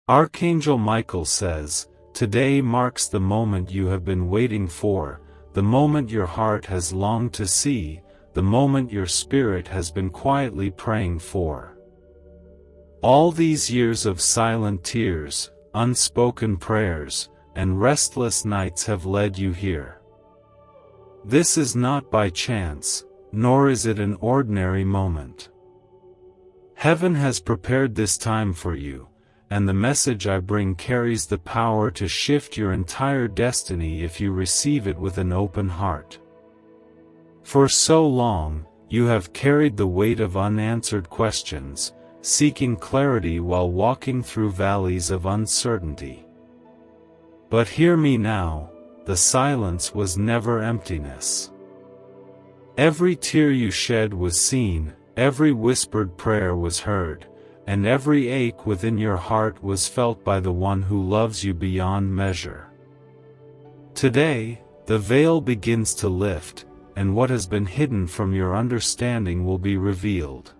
Archangel Michael says, "Today marks the moment you have been waiting for, the moment your heart has longed to see, the moment your spirit has been quietly praying for. All these years of silent tears, unspoken prayers, and restless nights have led you here. This is not by chance, nor is it an ordinary moment. Heaven has prepared this time for you, and the message I bring carries the power to shift your entire destiny if you receive it with an open heart. For so long, you have carried the weight of unanswered questions, seeking clarity while walking through valleys of uncertainty. But hear me now, the silence was never emptiness. Every tear you shed was seen, every whispered prayer was heard, and every ache within your heart was felt by the one who loves you beyond measure. Today, the veil begins to lift, and what has been hidden from your understanding will be revealed.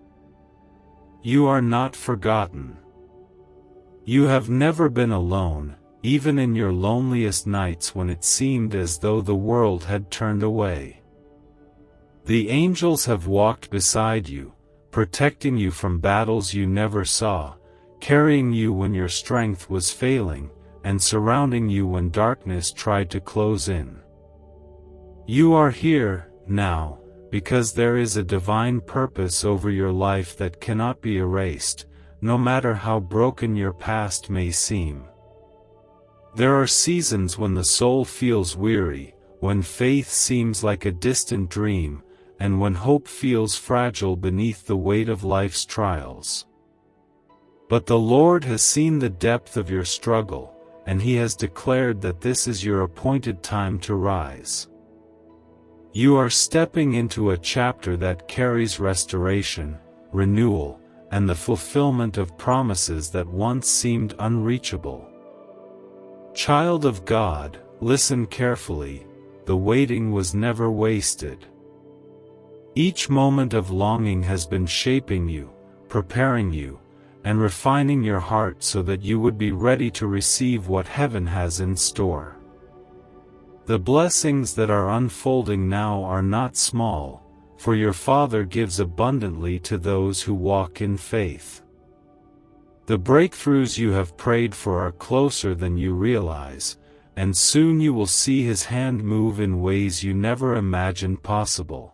You are not forgotten. You have never been alone, even in your loneliest nights when it seemed as though the world had turned away. The angels have walked beside you, protecting you from battles you never saw, carrying you when your strength was failing, and surrounding you when darkness tried to close in. You are here, now, because there is a divine purpose over your life that cannot be erased, no matter how broken your past may seem. There are seasons when the soul feels weary, when faith seems like a distant dream, and when hope feels fragile beneath the weight of life's trials. But the Lord has seen the depth of your struggle, and He has declared that this is your appointed time to rise. You are stepping into a chapter that carries restoration, renewal, and the fulfillment of promises that once seemed unreachable. Child of God, listen carefully, the waiting was never wasted. Each moment of longing has been shaping you, preparing you, and refining your heart so that you would be ready to receive what heaven has in store. The blessings that are unfolding now are not small, for your Father gives abundantly to those who walk in faith. The breakthroughs you have prayed for are closer than you realize, and soon you will see His hand move in ways you never imagined possible.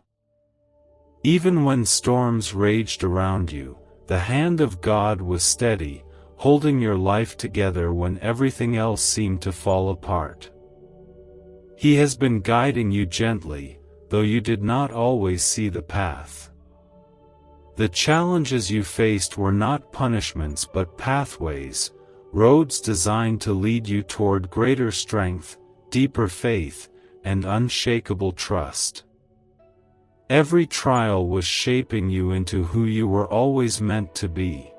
Even when storms raged around you, the hand of God was steady, holding your life together when everything else seemed to fall apart. He has been guiding you gently, though you did not always see the path. The challenges you faced were not punishments but pathways, roads designed to lead you toward greater strength, deeper faith, and unshakable trust. Every trial was shaping you into who you were always meant to be.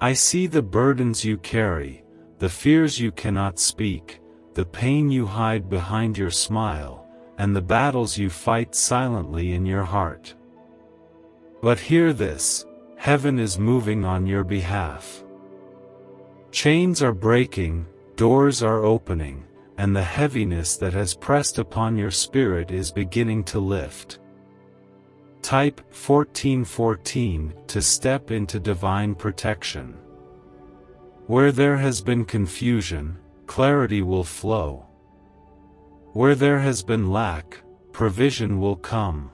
I see the burdens you carry, the fears you cannot speak, the pain you hide behind your smile, and the battles you fight silently in your heart. But hear this, heaven is moving on your behalf. Chains are breaking, doors are opening, and the heaviness that has pressed upon your spirit is beginning to lift. Type 1414 to step into divine protection. Where there has been confusion, clarity will flow. Where there has been lack, provision will come.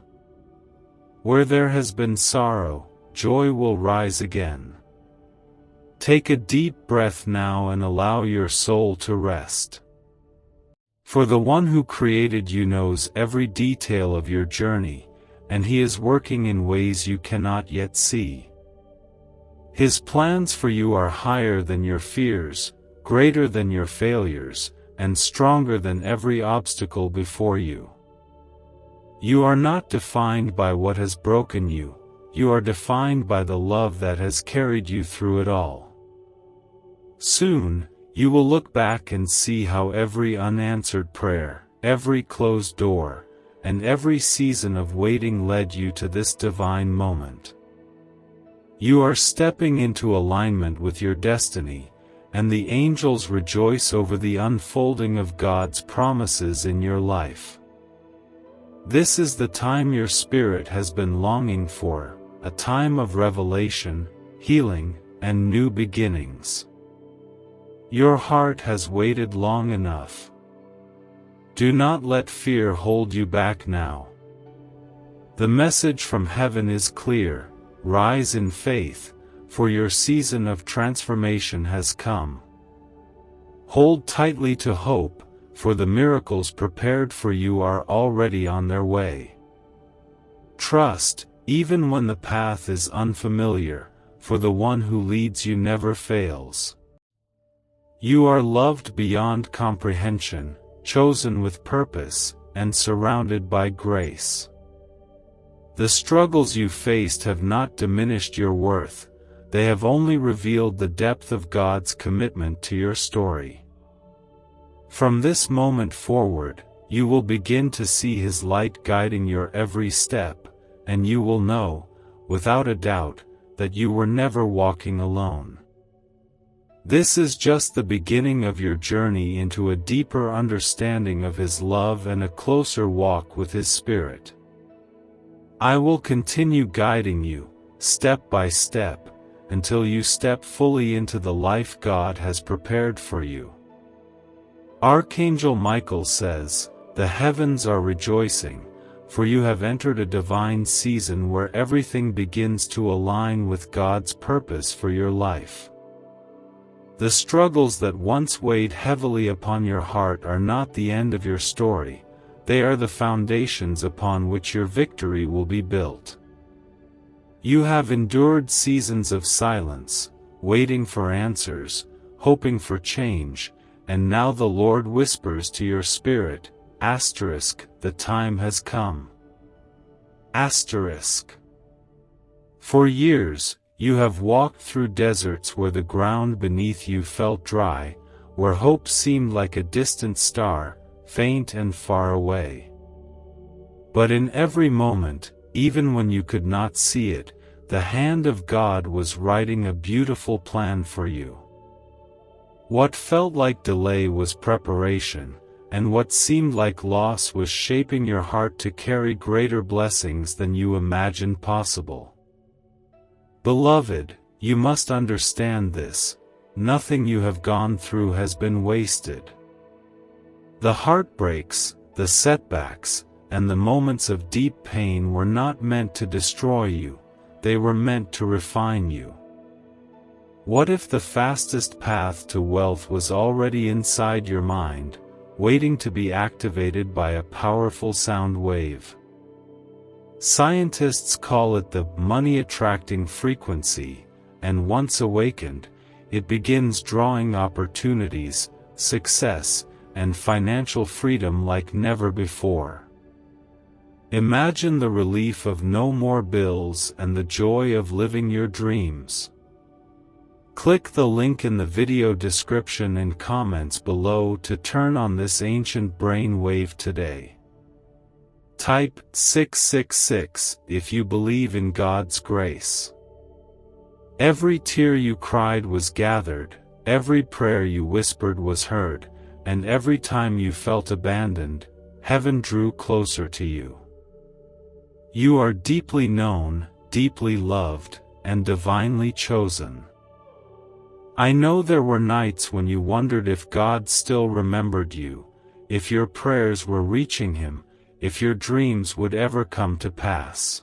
Where there has been sorrow, joy will rise again. Take a deep breath now and allow your soul to rest. For the one who created you knows every detail of your journey, and He is working in ways you cannot yet see. His plans for you are higher than your fears, greater than your failures, and stronger than every obstacle before you. You are not defined by what has broken you, you are defined by the love that has carried you through it all. Soon, you will look back and see how every unanswered prayer, every closed door, and every season of waiting led you to this divine moment. You are stepping into alignment with your destiny, and the angels rejoice over the unfolding of God's promises in your life. This is the time your spirit has been longing for, a time of revelation, healing, and new beginnings. Your heart has waited long enough. Do not let fear hold you back now. The message from heaven is clear: rise in faith, for your season of transformation has come. Hold tightly to hope, for the miracles prepared for you are already on their way. Trust, even when the path is unfamiliar, for the one who leads you never fails. You are loved beyond comprehension, chosen with purpose, and surrounded by grace. The struggles you faced have not diminished your worth, they have only revealed the depth of God's commitment to your story. From this moment forward, you will begin to see His light guiding your every step, and you will know, without a doubt, that you were never walking alone. This is just the beginning of your journey into a deeper understanding of His love and a closer walk with His Spirit. I will continue guiding you, step by step, until you step fully into the life God has prepared for you. Archangel Michael says, "The heavens are rejoicing, for you have entered a divine season where everything begins to align with God's purpose for your life." The struggles that once weighed heavily upon your heart are not the end of your story, they are the foundations upon which your victory will be built. You have endured seasons of silence, waiting for answers, hoping for change, and now the Lord whispers to your spirit, "The time has come." For years, you have walked through deserts where the ground beneath you felt dry, where hope seemed like a distant star, faint and far away. But in every moment, even when you could not see it, the hand of God was writing a beautiful plan for you. What felt like delay was preparation, and what seemed like loss was shaping your heart to carry greater blessings than you imagined possible. Beloved, you must understand this: nothing you have gone through has been wasted. The heartbreaks, the setbacks, and the moments of deep pain were not meant to destroy you, they were meant to refine you. What if the fastest path to wealth was already inside your mind, waiting to be activated by a powerful sound wave? Scientists call it the money-attracting frequency, and once awakened, it begins drawing opportunities, success, and financial freedom like never before. Imagine the relief of no more bills and the joy of living your dreams. Click the link in the video description and comments below to turn on this ancient brainwave today. Type 666 if you believe in God's grace. Every tear you cried was gathered, every prayer you whispered was heard, and every time you felt abandoned, heaven drew closer to you. You are deeply known, deeply loved, and divinely chosen. I know there were nights when you wondered if God still remembered you, if your prayers were reaching Him, if your dreams would ever come to pass.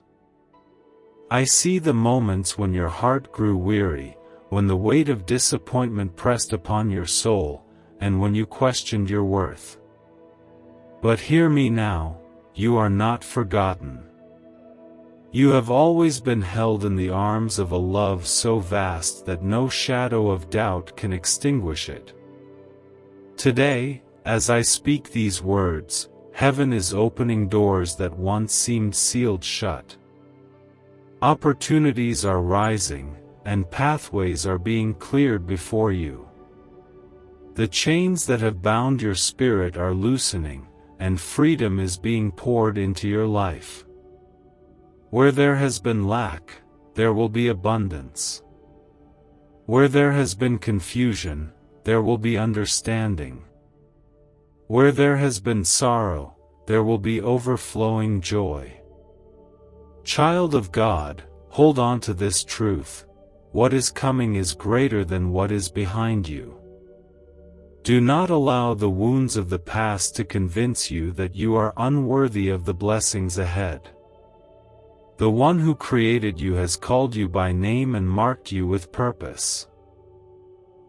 I see the moments when your heart grew weary, when the weight of disappointment pressed upon your soul, and when you questioned your worth. But hear me now, you are not forgotten. You have always been held in the arms of a love so vast that no shadow of doubt can extinguish it. Today, as I speak these words, heaven is opening doors that once seemed sealed shut. Opportunities are rising, and pathways are being cleared before you. The chains that have bound your spirit are loosening, and freedom is being poured into your life. Where there has been lack, there will be abundance. Where there has been confusion, there will be understanding. Where there has been sorrow, there will be overflowing joy. Child of God, hold on to this truth: what is coming is greater than what is behind you. Do not allow the wounds of the past to convince you that you are unworthy of the blessings ahead. The one who created you has called you by name and marked you with purpose.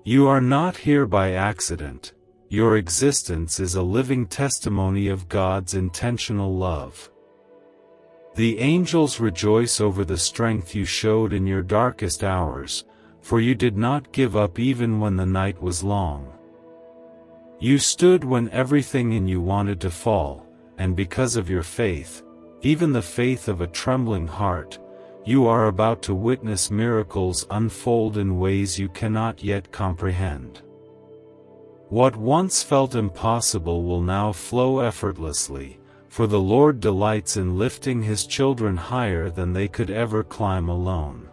You are not here by accident. Your existence is a living testimony of God's intentional love. The angels rejoice over the strength you showed in your darkest hours, for you did not give up even when the night was long. You stood when everything in you wanted to fall, and because of your faith, even the faith of a trembling heart, you are about to witness miracles unfold in ways you cannot yet comprehend. What once felt impossible will now flow effortlessly, for the Lord delights in lifting His children higher than they could ever climb alone.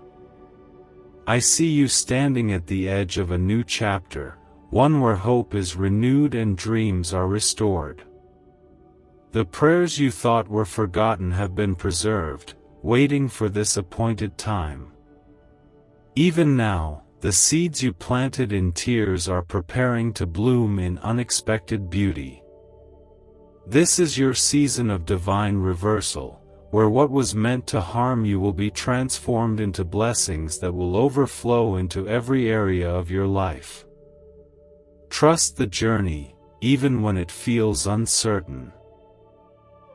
I see you standing at the edge of a new chapter, one where hope is renewed and dreams are restored. The prayers you thought were forgotten have been preserved, waiting for this appointed time. Even now, the seeds you planted in tears are preparing to bloom in unexpected beauty. This is your season of divine reversal, where what was meant to harm you will be transformed into blessings that will overflow into every area of your life. Trust the journey, even when it feels uncertain.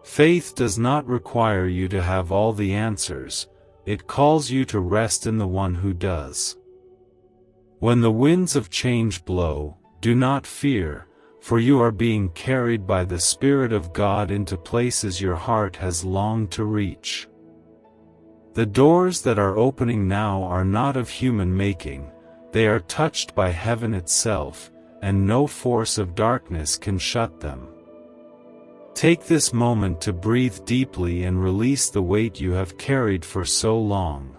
Faith does not require you to have all the answers, it calls you to rest in the one who does. When the winds of change blow, do not fear, for you are being carried by the Spirit of God into places your heart has longed to reach. The doors that are opening now are not of human making, they are touched by heaven itself, and no force of darkness can shut them. Take this moment to breathe deeply and release the weight you have carried for so long.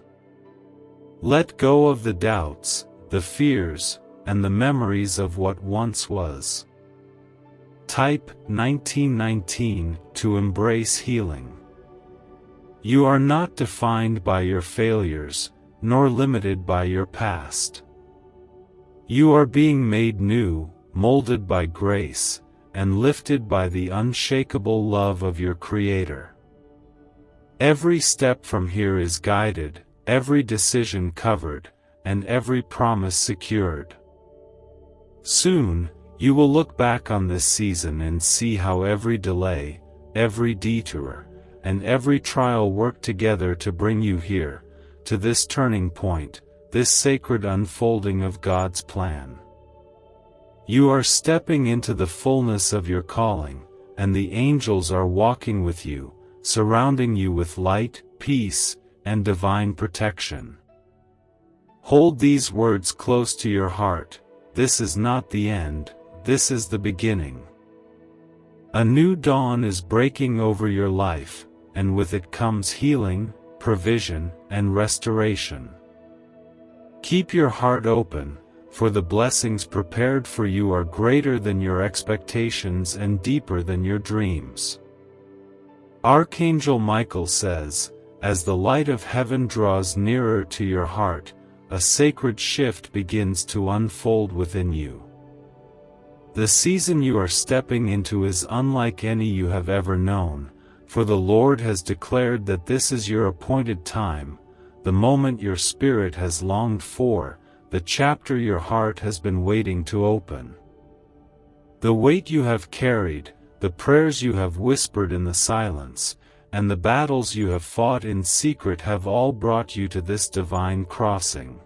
Let go of the doubts, the fears, and the memories of what once was. Type 1919 to embrace healing. You are not defined by your failures, nor limited by your past. You are being made new, molded by grace, and lifted by the unshakable love of your Creator. Every step from here is guided, every decision covered, and every promise secured. Soon, you will look back on this season and see how every delay, every detour, and every trial worked together to bring you here, to this turning point, this sacred unfolding of God's plan. You are stepping into the fullness of your calling, and the angels are walking with you, surrounding you with light, peace, and divine protection. Hold these words close to your heart: this is not the end, this is the beginning. A new dawn is breaking over your life, and with it comes healing, provision, and restoration. Keep your heart open, for the blessings prepared for you are greater than your expectations and deeper than your dreams. Archangel Michael says, as the light of heaven draws nearer to your heart, a sacred shift begins to unfold within you. The season you are stepping into is unlike any you have ever known, for the Lord has declared that this is your appointed time, the moment your spirit has longed for, the chapter your heart has been waiting to open. The weight you have carried, the prayers you have whispered in the silence, and the battles you have fought in secret have all brought you to this divine crossing.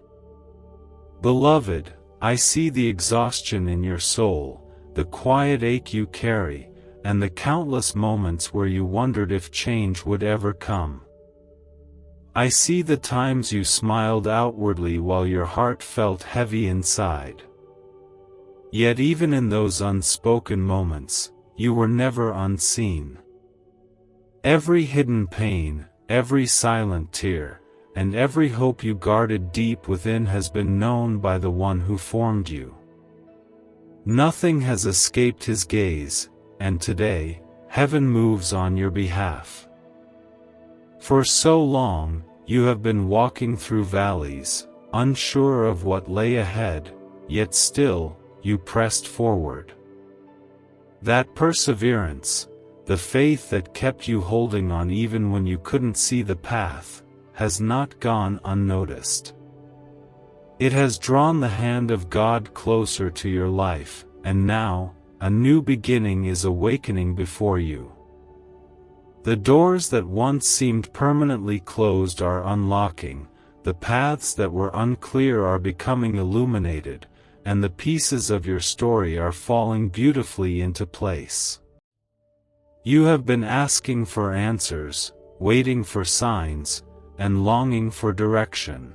Beloved, I see the exhaustion in your soul, the quiet ache you carry, and the countless moments where you wondered if change would ever come. I see the times you smiled outwardly while your heart felt heavy inside. Yet even in those unspoken moments, you were never unseen. Every hidden pain, every silent tear, and every hope you guarded deep within has been known by the one who formed you. Nothing has escaped his gaze, and today, heaven moves on your behalf. For so long, you have been walking through valleys, unsure of what lay ahead, yet still, you pressed forward. That perseverance, the faith that kept you holding on even when you couldn't see the path, has not gone unnoticed. It has drawn the hand of God closer to your life, and now, a new beginning is awakening before you. The doors that once seemed permanently closed are unlocking, the paths that were unclear are becoming illuminated, and the pieces of your story are falling beautifully into place. You have been asking for answers, waiting for signs, and longing for direction.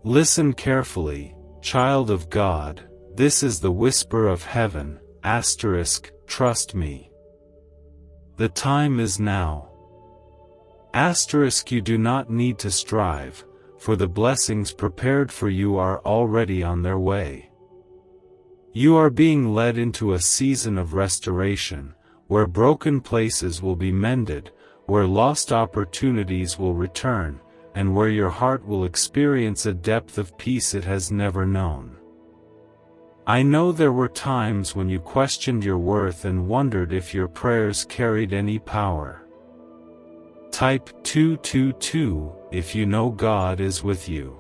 Listen carefully, child of God, this is the whisper of heaven, *, trust me. The time is now. *, you do not need to strive, for the blessings prepared for you are already on their way. You are being led into a season of restoration, where broken places will be mended, where lost opportunities will return, and where your heart will experience a depth of peace it has never known. I know there were times when you questioned your worth and wondered if your prayers carried any power. Type 222 if you know God is with you.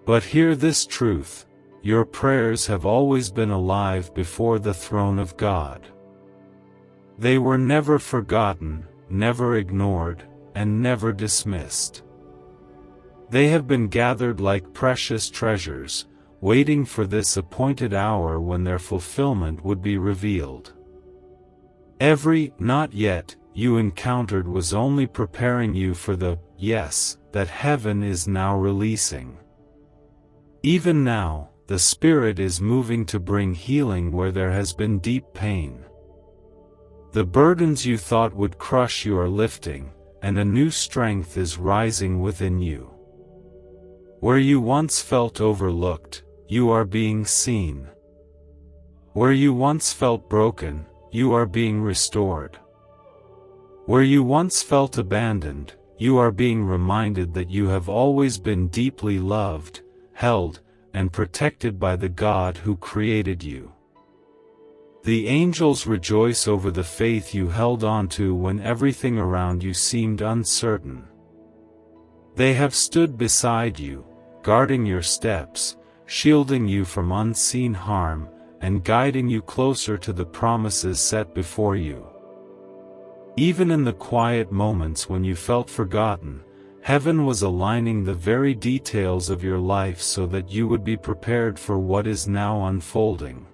But hear this truth, your prayers have always been alive before the throne of God. They were never forgotten, never ignored, and never dismissed. They have been gathered like precious treasures, waiting for this appointed hour when their fulfillment would be revealed. Every "not yet" you encountered was only preparing you for the "yes" that heaven is now releasing. Even now, the Spirit is moving to bring healing where there has been deep pain. The burdens you thought would crush you are lifting, and a new strength is rising within you. Where you once felt overlooked, you are being seen. Where you once felt broken, you are being restored. Where you once felt abandoned, you are being reminded that you have always been deeply loved, held, and protected by the God who created you. The angels rejoice over the faith you held on to when everything around you seemed uncertain. They have stood beside you, guarding your steps, shielding you from unseen harm, and guiding you closer to the promises set before you. Even in the quiet moments when you felt forgotten, heaven was aligning the very details of your life so that you would be prepared for what is now unfolding.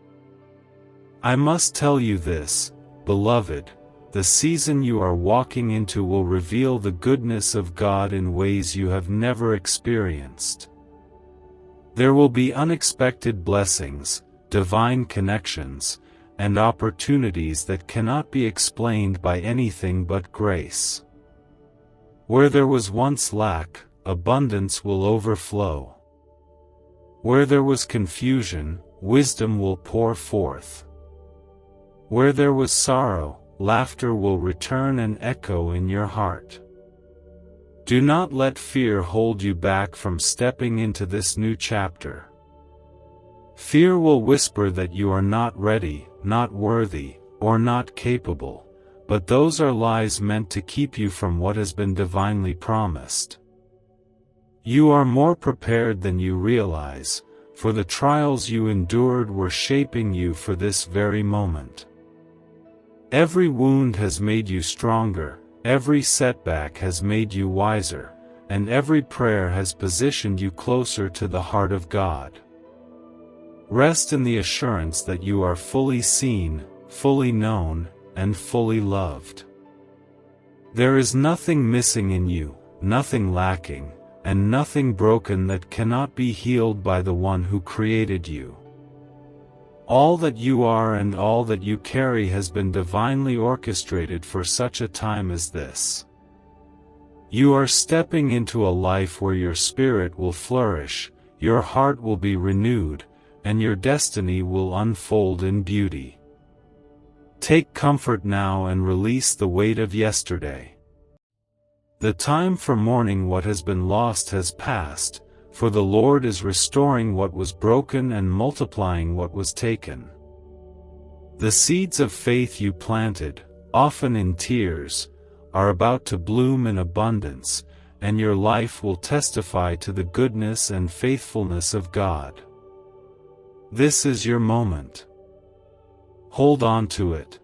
I must tell you this, beloved, the season you are walking into will reveal the goodness of God in ways you have never experienced. There will be unexpected blessings, divine connections, and opportunities that cannot be explained by anything but grace. Where there was once lack, abundance will overflow. Where there was confusion, wisdom will pour forth. Where there was sorrow, laughter will return and echo in your heart. Do not let fear hold you back from stepping into this new chapter. Fear will whisper that you are not ready, not worthy, or not capable, but those are lies meant to keep you from what has been divinely promised. You are more prepared than you realize, for the trials you endured were shaping you for this very moment. Every wound has made you stronger, every setback has made you wiser, and every prayer has positioned you closer to the heart of God. Rest in the assurance that you are fully seen, fully known, and fully loved. There is nothing missing in you, nothing lacking, and nothing broken that cannot be healed by the one who created you. All that you are and all that you carry has been divinely orchestrated for such a time as this. You are stepping into a life where your spirit will flourish, your heart will be renewed, and your destiny will unfold in beauty. Take comfort now and release the weight of yesterday. The time for mourning what has been lost has passed, for the Lord is restoring what was broken and multiplying what was taken. The seeds of faith you planted, often in tears, are about to bloom in abundance, and your life will testify to the goodness and faithfulness of God. This is your moment. Hold on to it.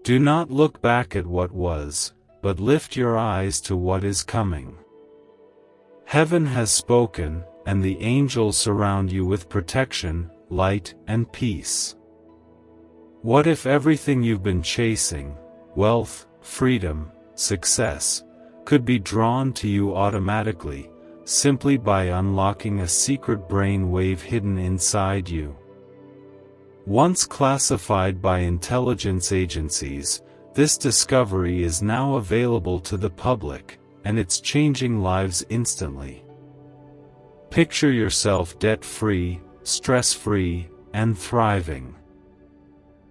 Do not look back at what was, but lift your eyes to what is coming. Heaven has spoken, and the angels surround you with protection, light, and peace. What if everything you've been chasing, wealth, freedom, success, could be drawn to you automatically, simply by unlocking a secret brain wave hidden inside you? Once classified by intelligence agencies, this discovery is now available to the public, and it's changing lives instantly. Picture yourself debt-free, stress-free, and thriving.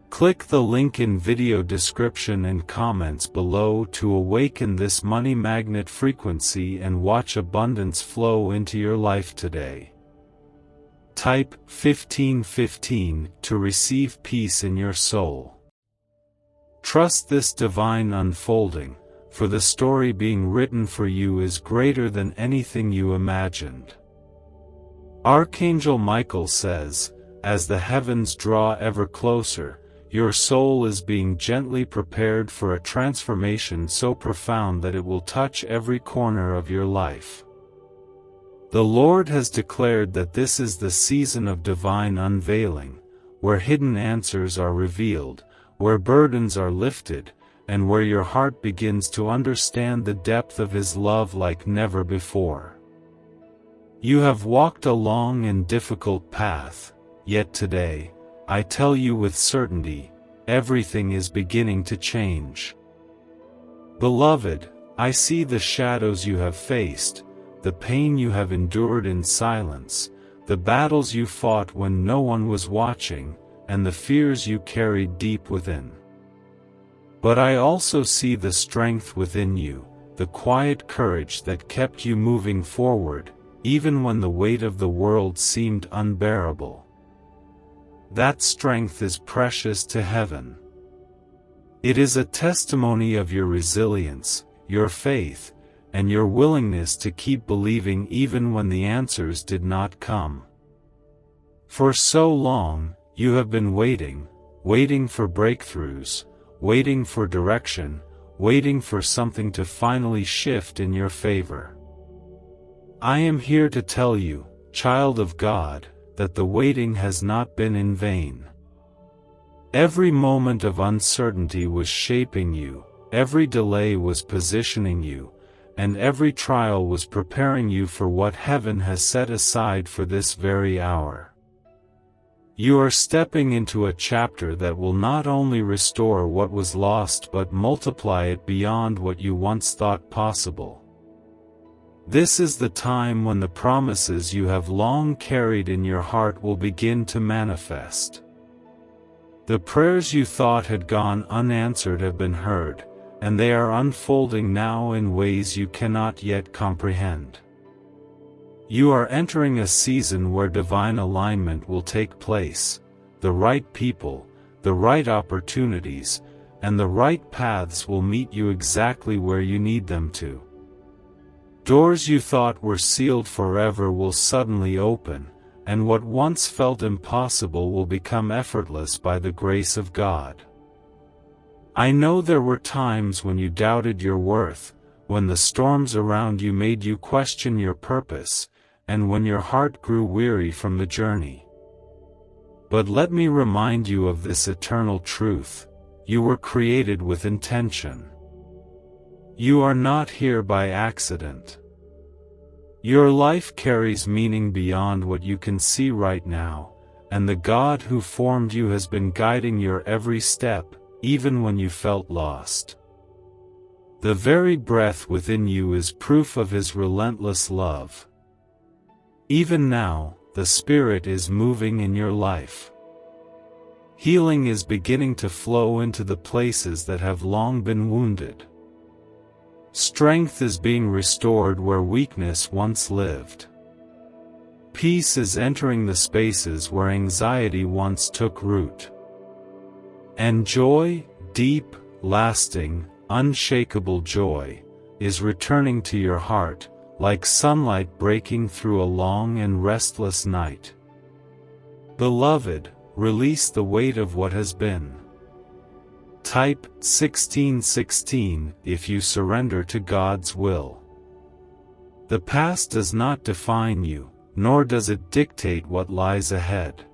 Click the link in video description and comments below to awaken this money magnet frequency and watch abundance flow into your life today. Type 1515 to receive peace in your soul. Trust this divine unfolding, for the story being written for you is greater than anything you imagined. Archangel Michael says, as the heavens draw ever closer, your soul is being gently prepared for a transformation so profound that it will touch every corner of your life. The Lord has declared that this is the season of divine unveiling, where hidden answers are revealed, where burdens are lifted, and where your heart begins to understand the depth of His love like never before. You have walked a long and difficult path, yet today, I tell you with certainty, everything is beginning to change. Beloved, I see the shadows you have faced, the pain you have endured in silence, the battles you fought when no one was watching, and the fears you carried deep within. But I also see the strength within you, the quiet courage that kept you moving forward, even when the weight of the world seemed unbearable. That strength is precious to heaven. It is a testimony of your resilience, your faith, and your willingness to keep believing even when the answers did not come. For so long, you have been waiting for breakthroughs, waiting for direction, waiting for something to finally shift in your favor. I am here to tell you, child of God, that the waiting has not been in vain. Every moment of uncertainty was shaping you, every delay was positioning you, and every trial was preparing you for what heaven has set aside for this very hour. You are stepping into a chapter that will not only restore what was lost but multiply it beyond what you once thought possible. This is the time when the promises you have long carried in your heart will begin to manifest. The prayers you thought had gone unanswered have been heard, and they are unfolding now in ways you cannot yet comprehend. You are entering a season where divine alignment will take place, the right people, the right opportunities, and the right paths will meet you exactly where you need them to. Doors you thought were sealed forever will suddenly open, and what once felt impossible will become effortless by the grace of God. I know there were times when you doubted your worth, when the storms around you made you question your purpose, and when your heart grew weary from the journey. But let me remind you of this eternal truth: you were created with intention. You are not here by accident. Your life carries meaning beyond what you can see right now, and the God who formed you has been guiding your every step, even when you felt lost. The very breath within you is proof of His relentless love. Even now, the Spirit is moving in your life. Healing is beginning to flow into the places that have long been wounded. Strength is being restored where weakness once lived. Peace is entering the spaces where anxiety once took root. And joy, deep, lasting, unshakable joy, is returning to your heart, like sunlight breaking through a long and restless night. Beloved, release the weight of what has been. Type 1616 if you surrender to God's will. The past does not define you, nor does it dictate what lies ahead.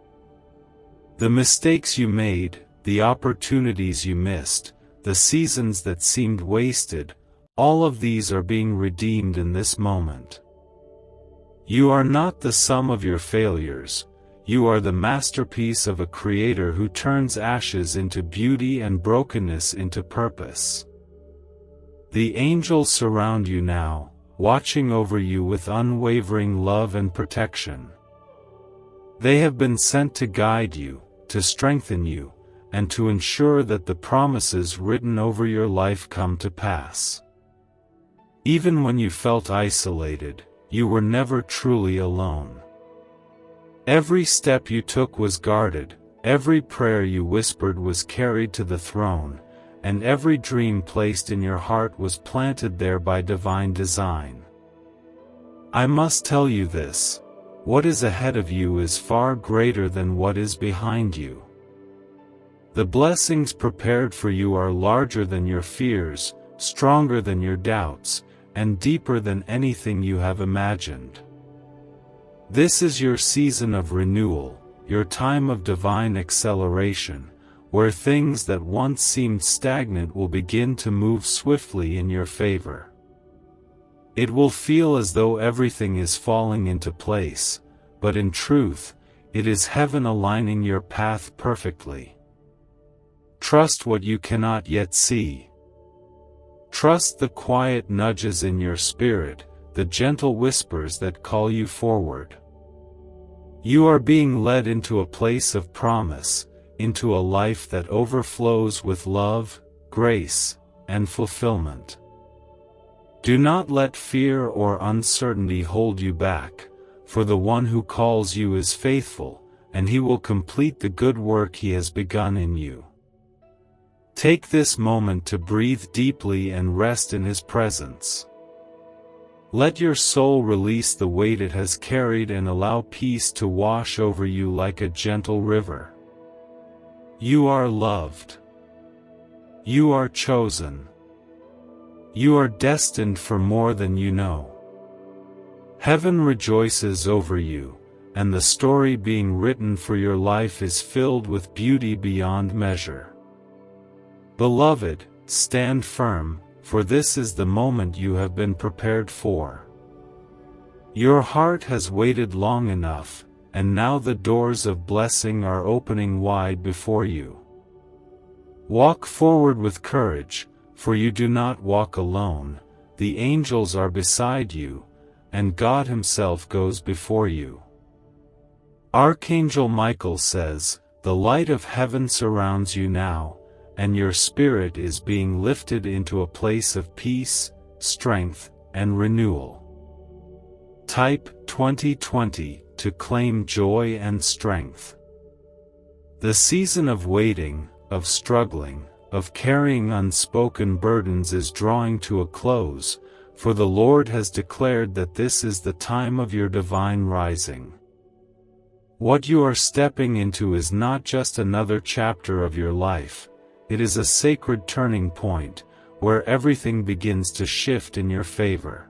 The mistakes you made, the opportunities you missed, the seasons that seemed wasted, all of these are being redeemed in this moment. You are not the sum of your failures. You are the masterpiece of a Creator who turns ashes into beauty and brokenness into purpose. The angels surround you now, watching over you with unwavering love and protection. They have been sent to guide you, to strengthen you, and to ensure that the promises written over your life come to pass. Even when you felt isolated, you were never truly alone. Every step you took was guarded, every prayer you whispered was carried to the throne, and every dream placed in your heart was planted there by divine design. I must tell you this: what is ahead of you is far greater than what is behind you. The blessings prepared for you are larger than your fears, stronger than your doubts, and deeper than anything you have imagined. This is your season of renewal, your time of divine acceleration, where things that once seemed stagnant will begin to move swiftly in your favor. It will feel as though everything is falling into place, but in truth, it is heaven aligning your path perfectly. Trust what you cannot yet see. Trust the quiet nudges in your spirit, the gentle whispers that call you forward. You are being led into a place of promise, into a life that overflows with love, grace, and fulfillment. Do not let fear or uncertainty hold you back, for the one who calls you is faithful, and he will complete the good work he has begun in you. Take this moment to breathe deeply and rest in his presence. Let your soul release the weight it has carried and allow peace to wash over you like a gentle river. You are loved. You are chosen. You are destined for more than you know. Heaven rejoices over you, and the story being written for your life is filled with beauty beyond measure. Beloved, stand firm, for this is the moment you have been prepared for. Your heart has waited long enough, and now the doors of blessing are opening wide before you. Walk forward with courage, for you do not walk alone, the angels are beside you, and God Himself goes before you. Archangel Michael says, "The light of heaven surrounds you now, and your spirit is being lifted into a place of peace, strength, and renewal." Type 2020 to claim joy and strength. The season of waiting, of struggling, of carrying unspoken burdens is drawing to a close, for the Lord has declared that this is the time of your divine rising. What you are stepping into is not just another chapter of your life. It is a sacred turning point, where everything begins to shift in your favor.